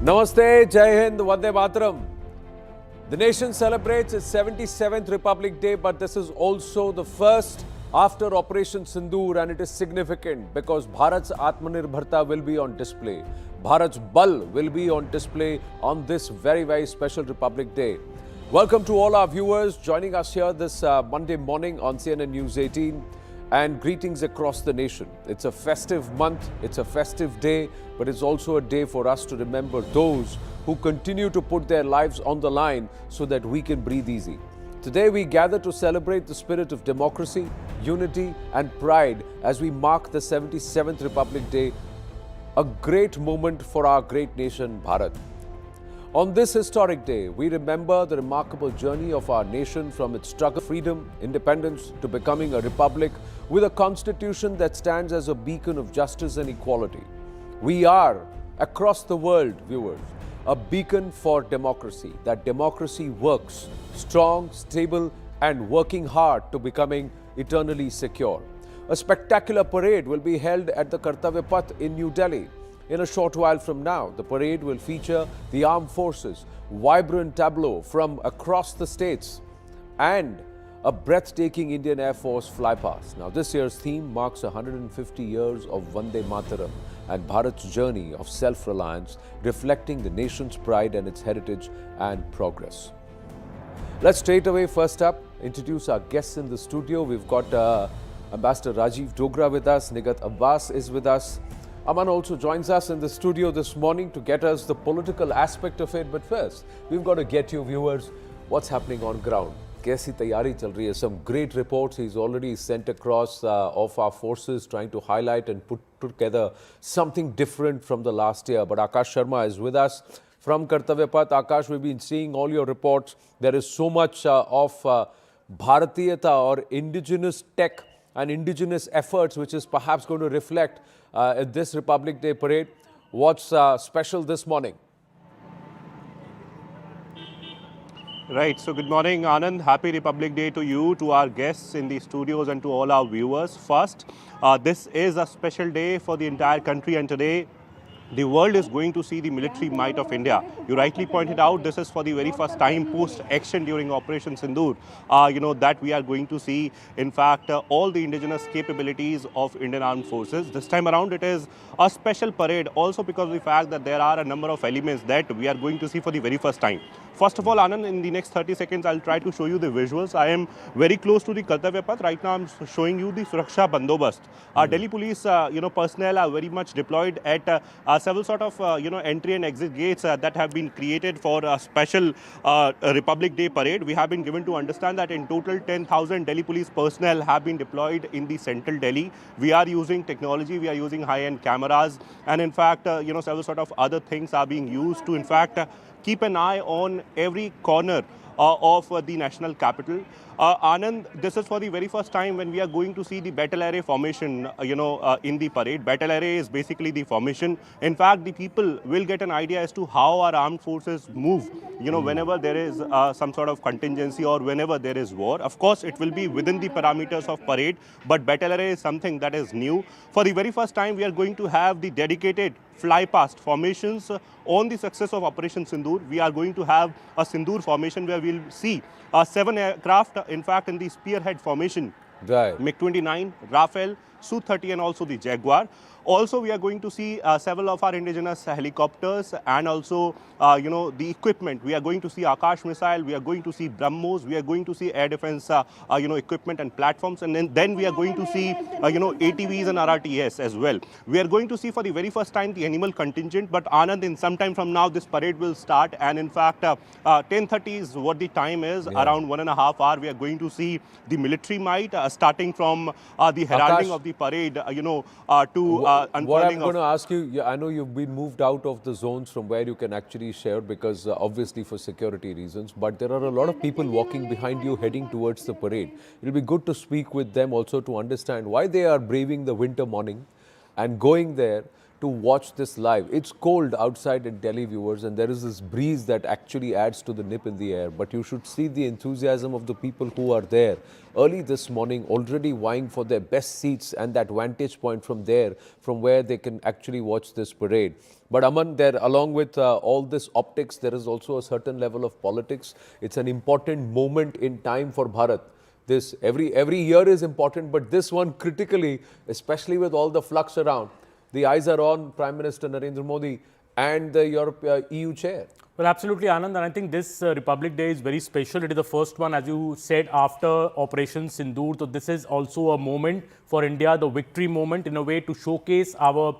Namaste, Jai Hind, Vande Mataram. The nation celebrates its 77th Republic Day, but this is also the first after Operation Sindur, and it is significant because Bharat's Aatmanirbharta will be on display. Bharat's Bal will be on display on this very, very special Republic Day. Welcome to all our viewers joining us here this Monday morning on CNN News 18. And greetings across the nation. It's a festive month, it's a festive day, but it's also a day for us to remember those who continue to put their lives on the line so that we can breathe easy. Today we gather to celebrate the spirit of democracy, unity and pride as we mark the 77th Republic Day, a great moment for our great nation, Bharat. On this historic day, we remember the remarkable journey of our nation from its struggle for freedom, independence to becoming a republic with a constitution that stands as a beacon of justice and equality. We are, across the world, viewers, a beacon for democracy, that democracy works, strong, stable and working hard to becoming eternally secure. A spectacular parade will be held at the Kartavya Path in New Delhi. In a short while from now, the parade will feature the armed forces, vibrant tableau from across the states, and a breathtaking Indian Air Force flypast. Now, this year's theme marks 150 years of Vande Mataram and Bharat's journey of self-reliance, reflecting the nation's pride and its heritage and progress. Let's straight away, first up, introduce our guests in the studio. We've got Ambassador Rajiv Dogra with us, Nigat Abbas is with us. Aman also joins us in the studio this morning to get us the political aspect of it. But first, we've got to get you viewers what's happening on ground. Kaisi tayari chal rahi hai. Some great reports he's already sent across of our forces trying to highlight and put together something different from the last year. But Akash Sharma is with us from Kartavya Path. Akash, we've been seeing all your reports. There is so much of Bharatiyata or indigenous tech and indigenous efforts which is perhaps going to reflect at this Republic Day parade. What's special this morning? Right. So good morning, Anand. Happy Republic Day to you, to our guests in the studios and to all our viewers. First, this is a special day for the entire country, and today the world is going to see the military might of India. You rightly pointed out this is for the very first time post-action during Operation Sindur, that we are going to see, in fact, all the indigenous capabilities of Indian Armed Forces. This time around, it is a special parade also because of the fact that there are a number of elements that we are going to see for the very first time. First of all, Anand, in the next 30 seconds, I'll try to show you the visuals. I am very close to the Kartavya Path. Right now, I'm showing you the Suraksha Bandobast. Our Delhi police, personnel are very much deployed at several sort of, entry and exit gates that have been created for a special Republic Day parade. We have been given to understand that in total 10,000 Delhi police personnel have been deployed in the central Delhi. We are using technology, we are using high-end cameras, and in fact, several sort of other things are being used to, in fact, keep an eye on every corner of the national capital. Anand, this is for the very first time when we are going to see the battle array formation, in the parade. Battle array is basically the formation. In fact, the people will get an idea as to how our armed forces move, whenever there is some sort of contingency or whenever there is war. Of course, it will be within the parameters of parade, but battle array is something that is new. For the very first time, we are going to have the dedicated fly past formations on the success of Operation Sindur. We are going to have a Sindur formation where we'll see 7 aircraft, in fact, in the spearhead formation. Right. MiG-29, Rafale, Su-30 and also the Jaguar. Also, we are going to see several of our indigenous helicopters and also, the equipment. We are going to see Akash missile, we are going to see BrahMos, we are going to see air defense, equipment and platforms. And then we are going to see, ATVs and RRTS as well. We are going to see for the very first time the animal contingent. But Anand, in some time from now, this parade will start. And in fact, 10:30 is what the time is. Yeah. Around 1.5 hours, we are going to see the military might, starting from the heralding of the parade, to what I'm going to ask you, I know you've been moved out of the zones from where you can actually share because obviously for security reasons, but there are a lot of people walking behind you heading towards the parade. It'll be good to speak with them also to understand why they are braving the winter morning and going there to watch this live. It's cold outside in Delhi, viewers, and there is this breeze that actually adds to the nip in the air. But you should see the enthusiasm of the people who are there early this morning, already vying for their best seats and that vantage point from there, from where they can actually watch this parade. But Aman, there, along with all this optics, there is also a certain level of politics. It's an important moment in time for Bharat. This every year is important, but this one critically, especially with all the flux around. The eyes are on Prime Minister Narendra Modi and the EU chair. Well, absolutely, Anand. And I think this Republic Day is very special. It is the first one, as you said, after Operation Sindur. So this is also a moment for India, the victory moment in a way to showcase our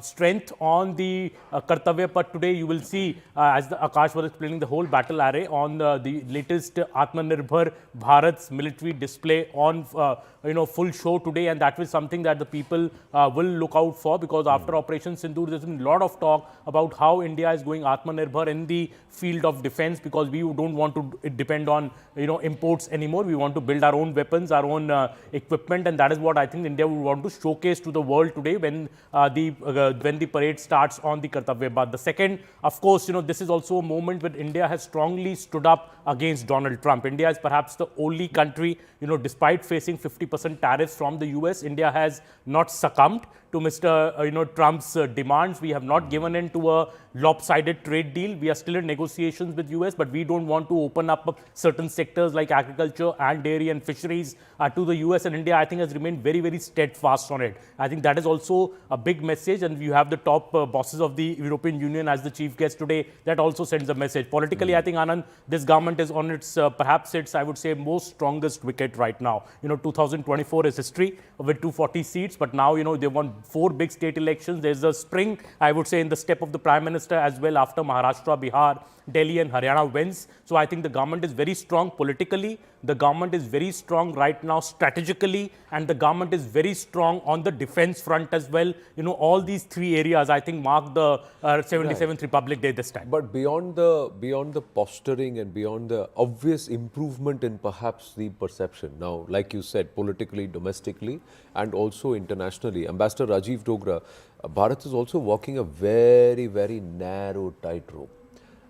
strength on the Kartavya Path. Today you will see, as Akash was explaining, the whole battle array on the latest Aatmanirbhar Bharat's military display on full show today, and that was something that the people will look out for, because after Operation Sindur there's been a lot of talk about how India is going Aatmanirbhar in the field of defense, because we don't want to depend on imports anymore. We want to build our own weapons, our own equipment, and that is what I think India would want to showcase to the world today when the parade starts on the Kartavya Path. The second, of course, this is also a moment when India has strongly stood up against Donald Trump. India is perhaps the only country, despite facing 50% tariffs from the US, India has not succumbed to Mr. Trump's demands. We have not given in to a lopsided trade deal. We are still in negotiations with US, but we don't want to open up certain sectors like agriculture and dairy and fisheries to the US, and India, I think, has remained very, very steadfast on it. I think that is also a big message, and you have the top bosses of the European Union as the chief guest today. That also sends a message. Politically, I think, Anand, this government is on its, perhaps its, I would say, most strongest wicket right now. 2024 is history with 240 seats, but now, they won 4 big state elections. There's a spring, I would say, in the step of the Prime Minister as well after Maharashtra, Bihar, Delhi and Haryana wins. So I think the government is very strong politically. The government is very strong right now strategically, and the government is very strong on the defense front as well. All these 3 areas, I think, mark the 77th Republic Day this time. But beyond the posturing and beyond the obvious improvement in perhaps the perception, now, like you said, politically, domestically, and also internationally, Ambassador Rajiv Dogra, Bharat is also walking a very, very narrow tightrope.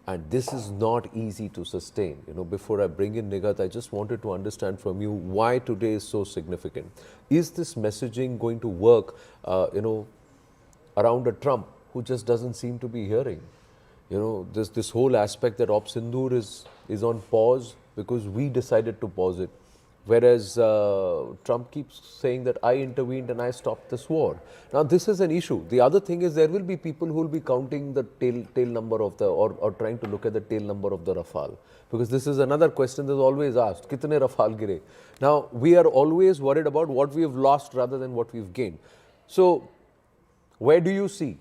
And this is not easy to sustain. Before I bring in Nigat, I just wanted to understand from you why today is so significant. Is this messaging going to work, around a Trump who just doesn't seem to be hearing? This whole aspect that Op Sindur is on pause because we decided to pause it. Whereas Trump keeps saying that I intervened and I stopped this war. Now, this is an issue. The other thing is there will be people who will be counting the tail number of the, or trying to look at the tail number of the Rafale. Because this is another question that's always asked. Kitne Rafale gire? Now, we are always worried about what we have lost rather than what we've gained. So, where do you see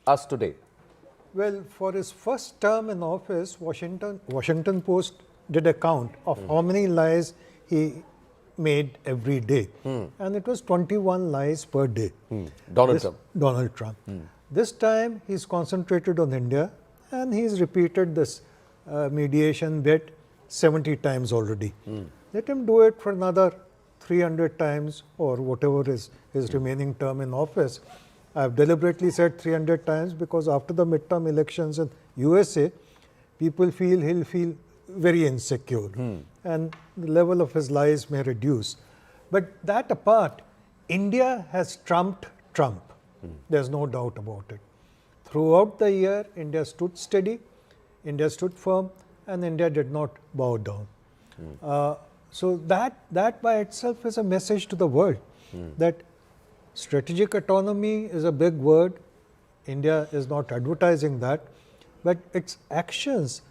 us today? Well, for his first term in office, Washington Post did a count of how many lies he made every day. And it was 21 lies per day. Donald Trump. This time he's concentrated on India, and he's repeated this mediation bit 70 times already. Let him do it for another 300 times or whatever is his remaining term in office. I've deliberately said 300 times because after the midterm elections in USA, people feel he'll feel very insecure and the level of his lies may reduce. But that apart, India has trumped Trump. There's no doubt about it. Throughout the year, India stood steady, India stood firm, and India did not bow down. So that by itself is a message to the world that strategic autonomy is a big word. India is not advertising that, but its actions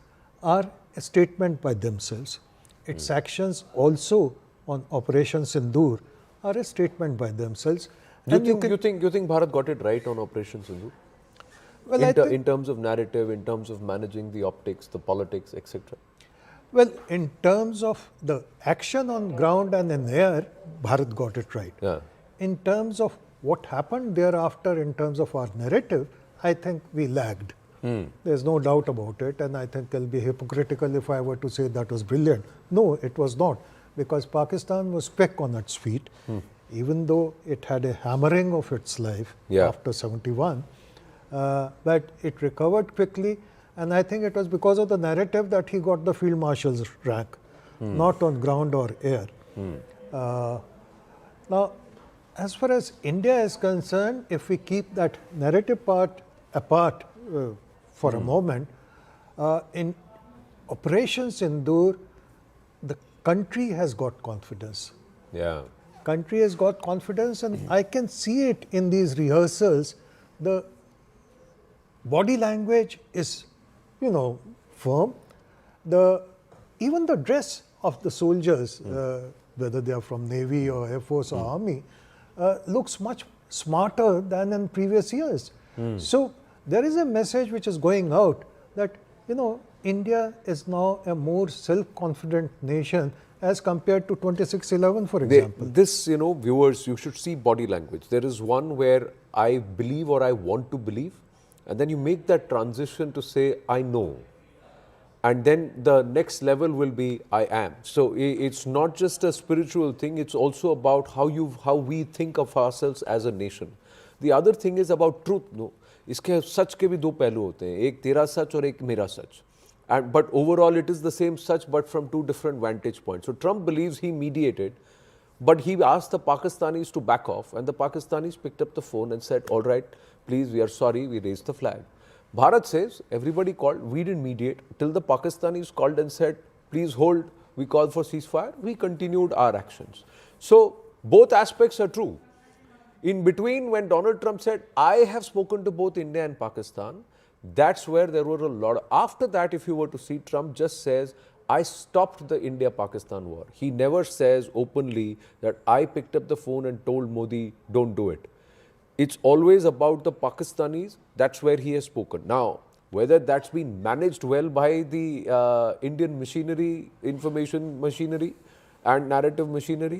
are a statement by themselves. Its actions also on Operation Sindur are a statement by themselves. You think Bharat got it right on Operation Sindur? Well, in terms of narrative, in terms of managing the optics, the politics, etc. Well, in terms of the action on ground and in air, Bharat got it right. Yeah. In terms of what happened thereafter, in terms of our narrative, I think we lagged. There's no doubt about it, and I think it'll be hypocritical if I were to say that was brilliant. No, it was not, because Pakistan was back on its feet, even though it had a hammering of its life after 71. but it recovered quickly, and I think it was because of the narrative that he got the Field Marshal's rank, not on ground or air. Now, as far as India is concerned, if we keep that narrative part apart for a moment, in Operation Sindur, the country has got confidence. Yeah. Country has got confidence, and I can see it in these rehearsals. The body language is, firm. Even the dress of the soldiers, whether they are from Navy or Air Force or Army, looks much smarter than in previous years. So there is a message which is going out that, India is now a more self-confident nation as compared to 2611, for example. Viewers, you should see body language. There is one where I believe or I want to believe, and then you make that transition to say, I know. And then the next level will be, I am. So it's not just a spiritual thing, it's also about how we think of ourselves as a nation. The other thing is about truth. No? इसके सच के भी दो पहलू होते हैं, एक तेरा सच और एक मेरा सच. But overall, it is the same such, but from two different vantage points. So Trump believes he mediated, but he asked the Pakistanis to back off, and the Pakistanis picked up the phone and said, all right, please, we are sorry, we raised the flag. Bharat says, everybody called, we didn't mediate, till the Pakistanis called and said, please hold, we called for ceasefire, we continued our actions. So both aspects are true. In between, when Donald Trump said, I have spoken to both India and Pakistan, that's where there were a lot of, after that, if you were to see, Trump just says, I stopped the India-Pakistan war. He never says openly that I picked up the phone and told Modi, don't do it. It's always about the Pakistanis, that's where he has spoken. Now, whether that's been managed well by the Indian machinery, information machinery and narrative machinery,